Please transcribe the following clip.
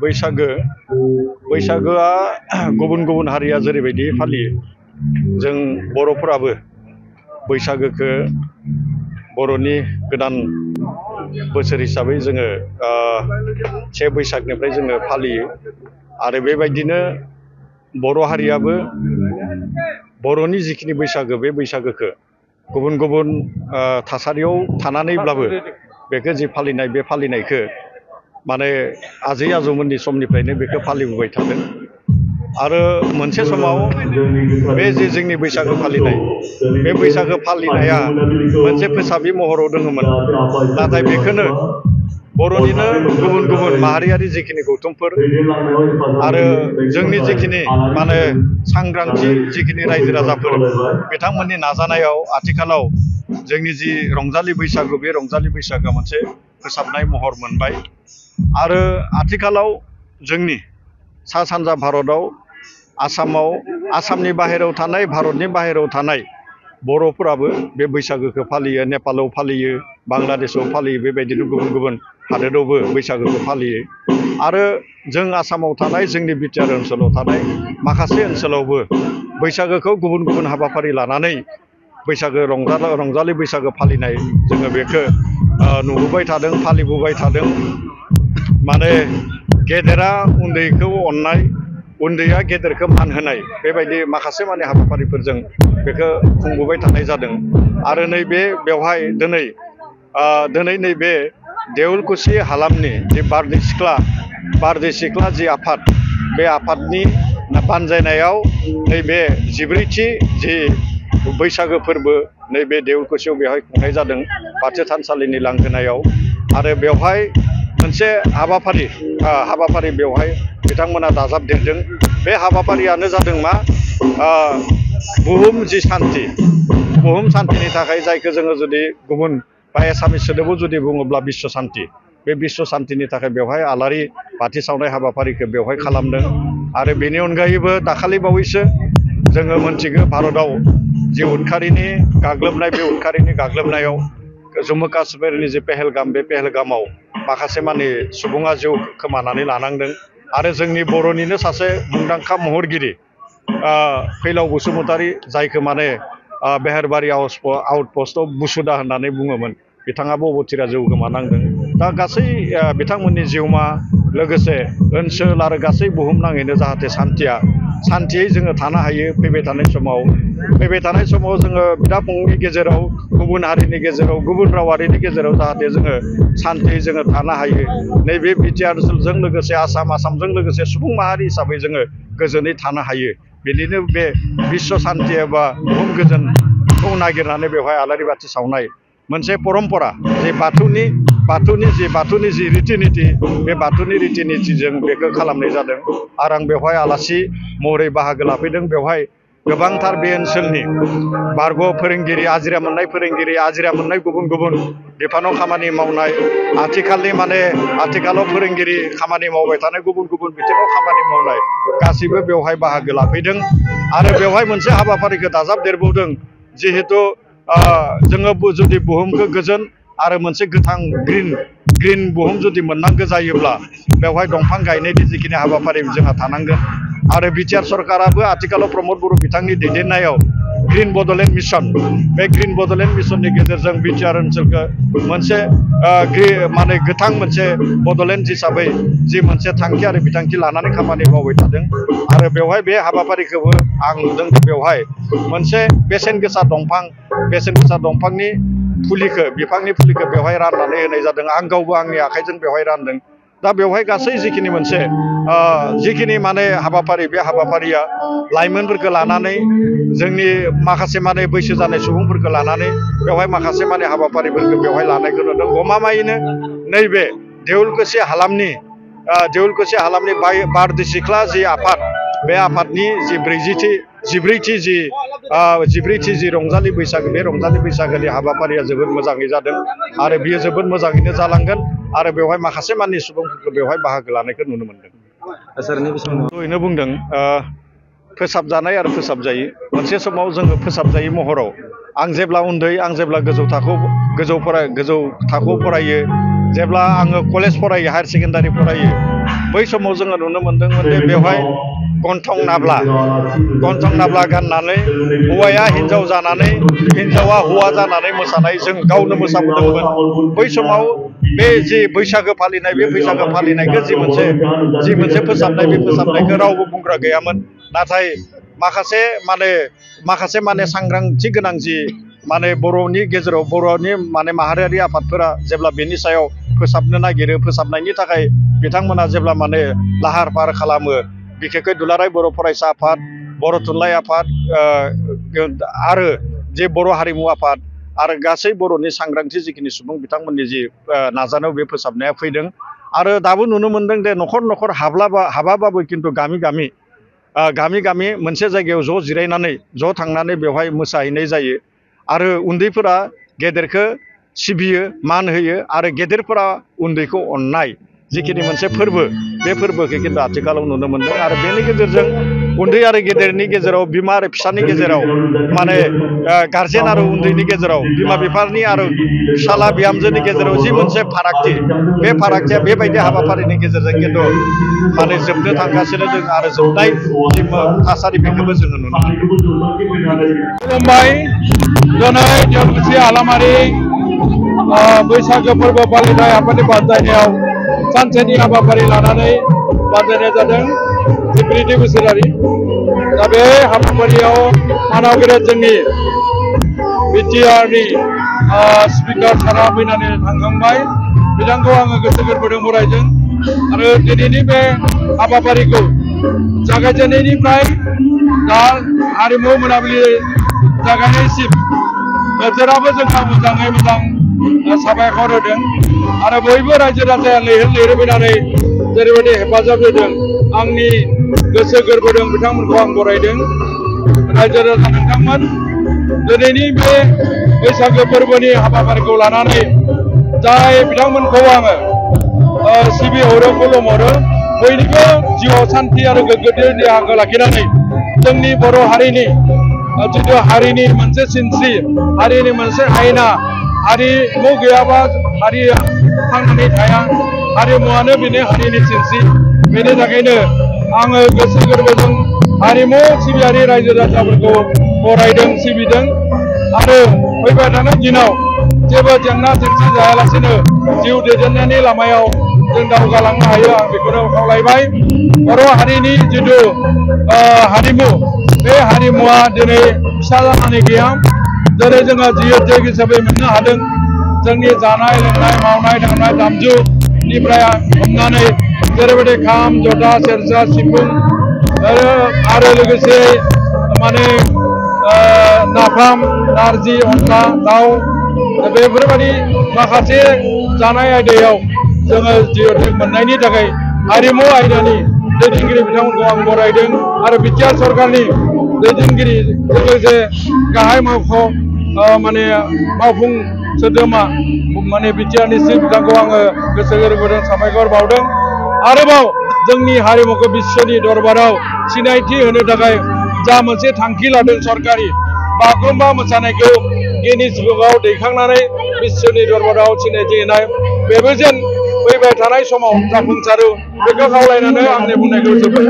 बैसागो बैसागोआ गुबुन गुबुन हारिया जेरैबायदि फालियो जों बर'फोराबो बैसागोखौ बर'नि गोदान बोसोर हिसाबै जोङो 1 बैसागनिफ्राय जोङो फालियो आरो बेबायदिनो बर' हारियाबो बर'नि जिखिनि बैसागो बे बैसागोखौ गुबुन गुबुन थासारियाव थानानैब्लाबो बेखौ जि फालिनाय बे फालिनायखौ माने आजै आजौमोननि समनिफ्रायनो बेखौ फालिबोबाय थादों आरो मोनसे समाव बे जे जोंनि बैसागो फालिनाय बे बैसागो फालिनाया मोनसे फोसाबि महराव दङमोन नाथाय बेखौनो बर'निनो गुबुन गुबुन माहारियारि जिखिनि गौथुमफोर आरो जोंनि जिखिनि माने सांग्रांथि जिखिनि रायजो राजाफोर बिथांमोननि नाजानायाव आथिखालाव जोंनि जि रंजालि बैसागु बे रंजालि बैसागोआ मोनसे फोसाबनाय महर मोनबाय आरो आथिखालाव जोंनि सा सानजा भारतआव आसामनि बाहेरायाव थानाय भारतनि बाहेरायाव थानाय बर'फोराबो बे बैसागोखौ फालियो नेपालाव फालियो बांलादेशआव फालियो बेबायदिनो गुबुन गुबुन हादोरावबो बैसागोखौ फालियो आरो जों आसामाव थानाय जोंनि बिटिआर ओनसोलाव थानाय माखासे ओनसोलावबो बैसागोखौ गुबुन गुबुन हाबाफारि लानानै बैसागो रंजालि बैसागो फालिनाय जोङो बेखौ नुबोबाय थादों फालिबोबाय थादों माने गेदेरा उन्दैखौ अननाय उन्दैया गेदेरखौ मान होनाय बेबायदि माखासे माने हाबाफारिफोरजों बेखौ खुंबोबाय थानाय जादों आरो बेवहाय दिनै नैबे देउलकुसि हालामनि जि बारदै सिख्ला जि आफाद बे आफादनि बानजायनायाव नैबे 14थि जि बैसागो फोरबो नैबे देउलकुसियाव बेवहाय खुंनाय जादों बाथौ थानसालिनि लांगोनायाव आरो बेवहाय मोनसे हाबाफारि बेवहाय बिथांमोना दाजाबदेरदों बे हाबाफारियानो जादों मा बुहुम सान्थिनि थाखाय जायखौ जोङो जुदि गुबुन बा एसामिस सोदोबाव जुदि बुङोब्ला बिश्व सान्ति बे बिश्व सान्तिनि थाखाय बेवहाय आलारि बाथि सावनाय हाबाफारिखौ बेवहाय खालामदों आरो बेनि अनगायैबो दाखालि बावैसो जोङो मोनथिगौ भारतआव जि उदखारिनि गाग्लोबनाय बे उदखारिनि गाग्लोबनायाव जम्मु काश्मीरनि जे पेहेलगाम बे पेहेलगामाव माखासे माने सुबुङा जिउ खोमानानै लानांदों आरो जोंनि बर'निनो सासे मुंदांखा महरगिरि फैलाव बसुमतारी जायखौ माने बेहेरबारि आउटपस्टआव बुसुदा होननानै बुङोमोन बिथाङाबो अबथिरा जिउ गोमानांदों दा गासै बिथांमोननि जिउमा लोगोसे ओनसोल आरो गासै बुहुमनाङैनो जाहाथे सान्थियै जोङो थानो हायो फैबाय थानाय समाव जोङो बिदा फंबायनि गेजेराव गुबुन हारिनि गेजेराव गुबुन रावारिनि गेजेराव जाहाथे जोङो सान्थियै जोङो थानो हायो नैबे बिटिआर ओनसोलजों लोगोसे आसामजों लोगोसे सुबुं माहारि हिसाबै जोङो गोजोनै थानो हायो बेनिनो बे बिश्व सान्थि एबा बुहुम गोजोनखौ नागिरनानै बेवहाय आलारि बाथि सावनाय मोनसे परम्परा जे बाथौनि जि रिति निति बे बाथौनि रिति नितिजों बेखौ खालामनाय जादों आरो आं बेवहाय आलासि महरै बाहागो लाफैदों बेवहाय गोबांथार बे ओनसोलनि बारग' फोरोंगिरि आजिरा मोननाय गुबुन गुबुन बिफानाव खामानि मावनाय आथिखालाव फोरोंगिरि खामानि मावबाय थानाय गुबुन गुबुन बिथिङाव खामानि मावनाय गासैबो बेवहाय बाहागो लाफैदों आरो बेवहाय मोनसे हाबाफारिखौ दाजाबदेरबावदों जिहेतु जोङो जुदि बुहुमखौ गोजोन आरो मोनसे गोथां ग्रिन बुहुम जुदि मोननांगौ जायोब्ला बेवहाय दंफां गायनायनि जिखिनि हाबाफारि जोंहा थानांगोन आरो बिटिआर सरकाराबो आथिखालाव प्रमद बर' बिथांनि दैदेननायाव green Bodoland Mission Bay green Bodoland मिशननि गेजेरजों बिटिआर ओनसोलखौ मोनसे माने गोथां मोनसे बड'लेण्ड हिसाबै जि मोनसे थांखि आरो बिथांखि लानानै खामानि मावबाय थादों आरो बेवहाय बे हाबाफारिखौबो आं नुदों बेवहाय मोनसे बेसेन गोसा दंफांनि बिफांनि फुलिखौ बेवहाय राननानै होनाय जादों आं गावबो आंनि आखाइजों बेवहाय रानदों दा बेवहाय गासै जिखिनि मोनसे जिखिनि माने हाबाफारि बे हाबाफारिया लाइमोनफोरखौ लानानै जोंनि माखासे माने बैसो जानाय सुबुंफोरखौ लानानै बेवहाय माखासे माने हाबाफारिफोरखौ बेवहाय लानायखौ नुदों गमामायैनो नैबे देउलकुसि हालामनि बारदै सिख्ला जि आफाद बे आफादनि जि 14थि जि रंजालि बैसागो बे रंजालि बैसागोनि हाबाफारिया जोबोद मोजाङै जादों आरो बियो जोबोद मोजाङैनो जालांगोन आरो बेवहाय माखासे माननि सुबुंफोरखौ बेवहाय बाहागो लानायखौ नुनो मोनदों दहायनो बुंदों फोसाबजानाय आरो फोसाबजायि मोनसे समाव जोङो फोसाबजायि महराव आं जेब्ला उन्दै आं जेब्ला गोजौ थाखोआव फरायो जेब्ला आङो कलेज फरायो हायार सेकेन्डारि फरायो बै समाव जोङो नुनो मोन्दोंमोन दे बेवहाय गन्थं नाब्ला गाननानै हौवाया हिन्जाव जानानै हिन्जावा हौवा जानानै मोसानाय जों गावनो मोसाबोदोंमोन। बै समाव बे जि बैसागो फालिनाय बे बैसागो फालिनायखौ जि मोनसे फोसाबनाय बे फोसाबनायखौ रावबो बुंग्रा गैयामोन। नाथाय माखासे सांग्रांथि गोनां जि बर'नि गेजेराव बर'नि माहारियारि आफादफोरा जेब्ला बेनि सायाव फोसाबनो नागिरो फोसाबनायनि थाखाय बिथांमोना जेब्ला लाहार फाहार खालामो बिखेखै दुलाराय बर' फरायसा आफाद बर' थुनलाइ आफाद आरो जे बर' हारिमु आफाद आरो गासै बर'नि सांग्रांथि जिखिनि सुबुं बिथांमोननि जि नाजानायाव बे फोसाबनाया फैदों। आरो दाबो नुनो मोन्दों दे न'खर न'खर हाबाबाबो खिन्थु गामि गामि मोनसे जायगायाव ज' जिरायनानै ज' थांनानै बेवहाय मोसाहैनाय जायो। आरो उन्दैफोरा गेदेरखौ सिबियो मान होयो आरो गेदेरफोरा उन्दैखौ अननाय जिखिनि मोनसे फोरबो बे फोरबोखौ खिन्थु आथिखालाव नुनो मोन्दों। आरो बेनि गेजेरजों उन्दै आरो गेदेरनि गेजेराव बिमा आरो फिसानि गेजेराव गारजेन आरो उन्दैनि गेजेराव बिमा बिफानि आरो फिसाला बिहामजोनि गेजेराव जि मोनसे फारागथि बे फारागथिया बेबायदि हाबाफारिनि गेजेरजों खिन्थु जोबनो थांगासिनो दं आरो जोबनाय जि थासारि बेखौबो जोङो नुनो मोनो। खुलुमबाय। दिनै देवलगुसि हालामारि बैसागो फोरबो फालिथाय आफादनि बानजायनायाव सानसेनि हाबाफारि लानानै बानजायनाय जादों 14 बोसोरारि। दा बे हाबाफारियाव मानावगिरि जोंनि बिटिआरनि स्पिकार सारा फैनानै थांखांबाय। बिथांखौ आङो गोसो गोरबोजों बरायदों आरो दिनैनि बे हाबाफारिखौ जागायजेननायनिफ्राय दा हारिमु मोनाबिलि जागायनायसिम बोथोराबो जोंहा मोजाङै मोजां साबायखर होदों आरो बयबो रायजो राजाया लैहोर फैनानै जेरैबायदि हेफाजाब होदों आंनि गोसो गोरबोजों बिथांमोनखौ आं बरायदों। रायजो राजा नोंथांमोन दिनैनि बे बैसागो फोरबोनि हाबाफारिखौ लानानै जाय बिथांमोनखौ आङो सिबिहरो खुलुमहरो बयनिबो जिउआव सान्थि आरो गोग्गो देहाखौ लाखिनानै जोंनि बर' हारिनि जिथु हारिनि मोनसे सिनस्रि हारिनि मोनसे आयना हारिमु गैयाबा हारिया थांनानै थाया हारिमुआनो बेनो हारिनि सिनस्रि। बेनि थाखायनो आङो गोसो गोरबोजों हारिमु सिबियारि रायजो राजाफोरखौ बरायदों सिबिदों आरो फैबाय थानाय दिनाव जेबो जेंना जेंसि जायालासेनो जिउ दैदेननायनि लामायाव जों दावगालांनो हायो आं बेखौनो खावलायबाय। बर' हारिनि जिथु हारिमु बे हारिमुवा दिनै फिसा जानानै गैया। दिनै जोङो GI हिसाबै मोननो हादों। जोंनि जानाय लोंनाय मावनाय दांनाय दामजुनिफ्राय हमनानै जेरैबायदि खाम जथा सेरजा सिफुं आरो लोगोसे नाफाम नारजि अनला दाउ बेफोरबायदि माखासे जानाय आयदायाव जोङो GI मोननायनि थाखाय हारिमु आयदानि दैदेनगिरि बिथांमोनखौ आं बरायदों आरो बिटिआर सरकारनि दैदेनगिरि लोगोसे गाहाय मावफुं सोद्रोमा बिटिआरनिसिम बिथांखौ आङो गोसो गोरबोजों साबायखर बावदों। आरोबाव जोंनि हारिमुखौ बिश्वनि दरबाराव सिनायथि होनो थाखाय जा मोनसे थांखि लादों सरकारि बागुरुम्बा मोसानायखौ गिनिस बुकआव दैखांनानै बिश्वनि दरबाराव सिनायथि होनाय बेबो जेन फैबाय थानाय समाव जाफुंसारो बेखौ खावलायनानै आंनि बुंनायखौ जोब्बाय।